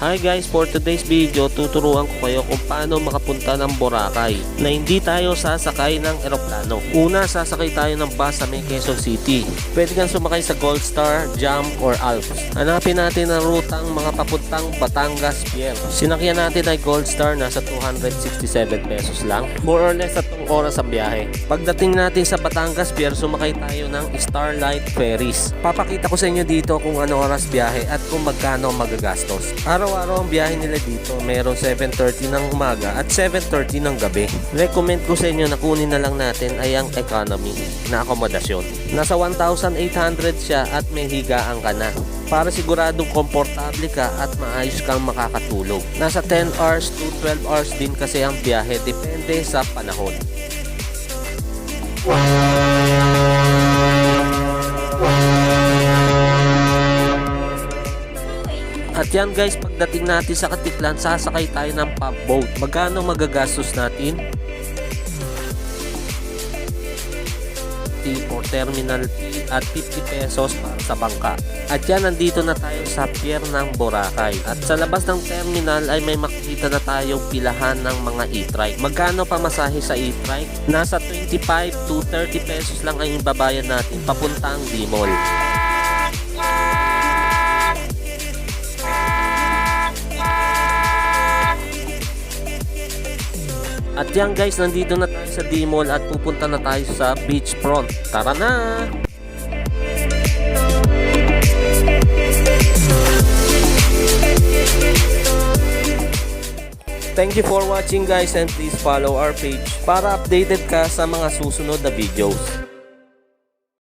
Hi guys, for today's video tuturuan ko kayo kung paano makapunta ng Boracay na hindi tayo sasakay ng eroplano. Una, sasakay tayo ng bus sa may Quezon City. Pwede kang sumakay sa Gold Star, Jam, or Alps. Hanapin natin ang rutang mga papuntang Batangas Pier. Sinakyan natin ay Gold Star, nasa 267 pesos lang. More or less 3 oras ang biyahe. Pagdating natin sa Batangas Pier, sumakay tayo ng Starlight Ferries. Papakita ko sa inyo dito kung ano oras biyahe at kung magkano magagastos. Araw-araw ang biyahe nila dito, meron 7:30 ng umaga at 7:30 ng gabi. Recommend ko sa inyo na kunin na lang natin ay ang economy na akomodasyon. Nasa 1,800 siya at may higaan ka na. Para siguradong komportable ka at maayos kang makakatulog. Nasa 10 hours to 12 hours din kasi ang biyahe, depende sa panahon. At yan guys, pagdating natin sa Katiklan, sasakay tayo ng pub boat. Magkano magagastos natin? For terminal fee at 50 pesos para sa bangka. At yan, nandito na tayo sa pier ng Boracay. At sa labas ng terminal ay may makikita na tayong pilahan ng mga e-trike. Magkano pamasahe sa e-trike? Nasa 25 to 30 pesos lang ang ibabayad natin papuntang D-Mall. At yan guys, nandito na tayo sa D-Mall at pupunta na tayo sa beachfront. Tara na! Thank you for watching guys, and please follow our page para updated ka sa mga susunod na videos.